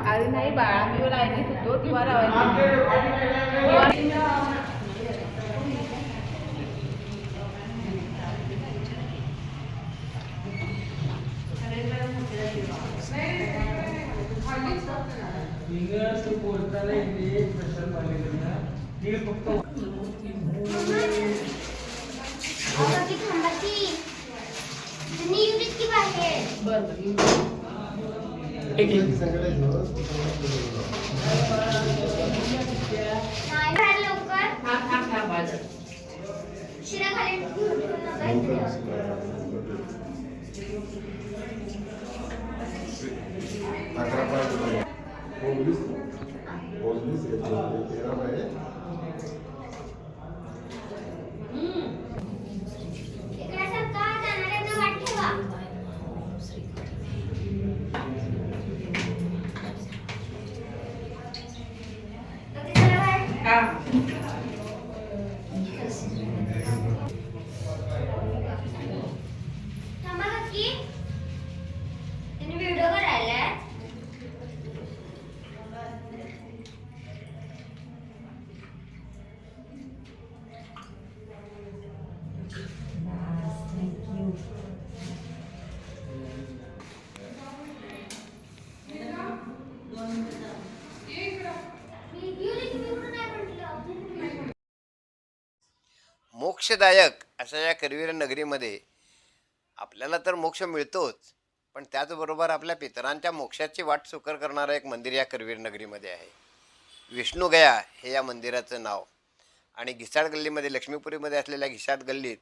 अरे नाही बाळा, मी लाईनीत होतो किंवा मोक्षदायक अशा या करवीर नगरीमध्ये आपल्याला तर मोक्ष मिळतोच, पण त्याचबरोबर आपल्या पितरांच्या मोक्षाची वाट सुकर करणारं एक मंदिर या करवीर नगरीमध्ये आहे. विष्णुगया हे या मंदिराचं नाव. आणि घिसाड गल्लीमध्ये, लक्ष्मीपुरीमध्ये असलेल्या घिसाड गल्लीत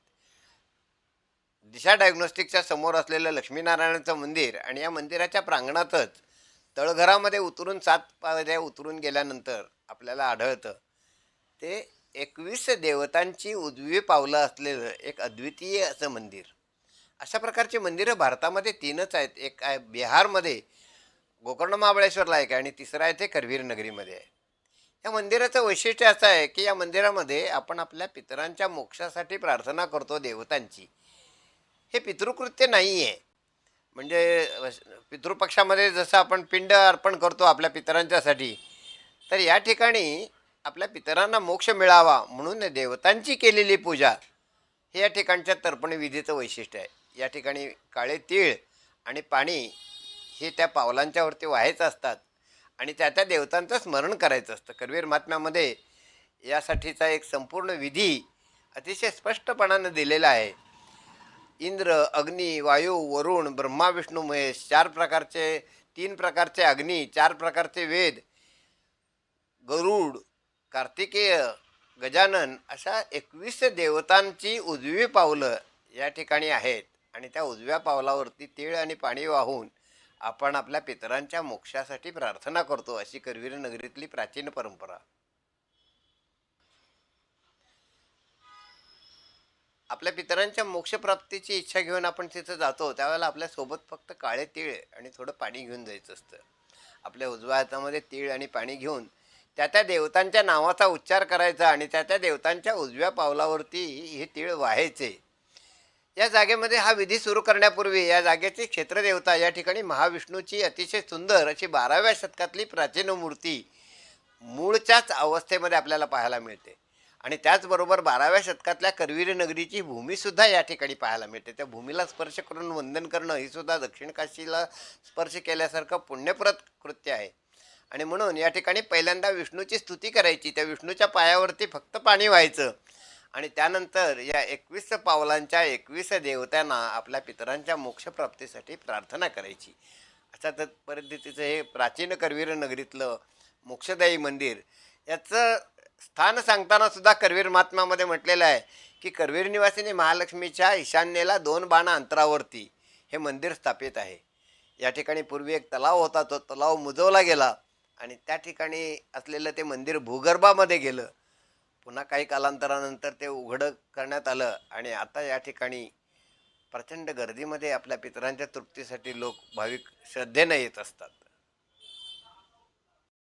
दिशा डायग्नोस्टिकच्या समोर असलेलं लक्ष्मीनारायणाचं मंदिर, आणि या मंदिराच्या प्रांगणातच तळघरामध्ये उतरून 7 पायऱ्या उतरून गेल्यानंतर आपल्याला आढळतं ते 21 देवतांची उजवी पावलं असलेलं एक अद्वितीय असं मंदिर. अशा प्रकारची मंदिरं भारतामध्ये 3च आहेत. एक आहे बिहारमध्ये, गोकर्ण महाबळेश्वरला एक आहे, आणि तिसरं आहे ते करवीर नगरीमध्ये आहे. या मंदिराचं वैशिष्ट्य असं आहे की या मंदिरामध्ये आपण आपल्या पितरांच्या मोक्षासाठी प्रार्थना करतो देवतांची. हे पितृकृत्य नाही आहे. म्हणजे पितृपक्षामध्ये जसं आपण पिंड अर्पण करतो आपल्या पितरांच्यासाठी, तर या ठिकाणी आपल्या पितरांना मोक्ष मिळावा म्हणून देवतांची केलेली पूजा हे या ठिकाणच्या तर्पण विधीचं वैशिष्ट्य आहे. या ठिकाणी काळे तीळ आणि पाणी हे त्या पावलांच्यावरती व्हायचं असतात आणि त्या त्या देवतांचं स्मरण करायचं असतं. करवीर महात्म्यामध्ये यासाठीचा एक संपूर्ण विधी अतिशय स्पष्टपणानं दिलेला आहे. इंद्र, अग्नी, वायू, वरुण, ब्रह्मा, विष्णू, महेश, 3 प्रकारचे अग्नी, 4 प्रकारचे वेद, गरुड, कार्तिकेय, गजानन अशा 21 देवतांची उजवी पावलं या ठिकाणी आहेत. आणि त्या उजव्या पावलावरती तीळ आणि पाणी वाहून आपण आपल्या पितरांच्या मोक्षासाठी प्रार्थना करतो, अशी करवीर नगरीतली प्राचीन परंपरा. आपल्या पितरांच्या मोक्षप्राप्तीची इच्छा घेऊन आपण तिथं जातो, त्यावेळेला आपल्यासोबत फक्त काळे तीळ आणि थोडं पाणी घेऊन जायचं असतं. आपल्या उजव्या हातामध्ये तीळ आणि पाणी घेऊन त्या त्या देवतांच्या नावाचा उच्चार करायचा आणि त्या त्या देवतांच्या उजव्या पावलावरती हे तीळ व्हायचे. या जागेमध्ये हा विधी सुरू करण्यापूर्वी या जागेची क्षेत्रदेवता, या ठिकाणी महाविष्णूची अतिशय सुंदर अशी 12व्या शतकातली प्राचीन मूर्ती मूळच्याच अवस्थेमध्ये आपल्याला पाहायला मिळते. आणि त्याचबरोबर 12व्या शतकातल्या करवीर नगरीची भूमीसुद्धा या ठिकाणी पाहायला मिळते. त्या भूमीला स्पर्श करून वंदन करणं ही सुद्धा दक्षिण काशीला स्पर्श केल्यासारखं पुण्यप्रद कृत्य आहे. आणि म्हणून या ठिकाणी पहिल्यांदा विष्णूची स्तुती करायची, त्या विष्णूच्या पायावरती फक्त पाणी व्हायचं आणि त्यानंतर या 21 पावलांच्या 21 देवतांना आपल्या पितरांच्या मोक्षप्राप्तीसाठी प्रार्थना करायची. अशा पद्धतीचं हे प्राचीन करवीर नगरीतलं मोक्षदायी मंदिर, याचं स्थान सांगताना सुद्धा करवीर महात्म्यामध्ये म्हटलेलं आहे की करवीर निवासिनी महालक्ष्मीच्या ईशान्येला 2 बाणा अंतरावरती हे मंदिर स्थापित आहे. या ठिकाणी पूर्वी एक तलाव होता, तो तलाव मुजवला गेला आणि त्या ठिकाणी असलेलं ते मंदिर भूगर्भामध्ये गेलं. पुन्हा काही कालांतरानंतर ते उघडं करण्यात आलं आणि आता या ठिकाणी प्रचंड गर्दीमध्ये आपल्या पितरांच्या तृप्तीसाठी लोक भाविक श्रद्धेनं येत असतात.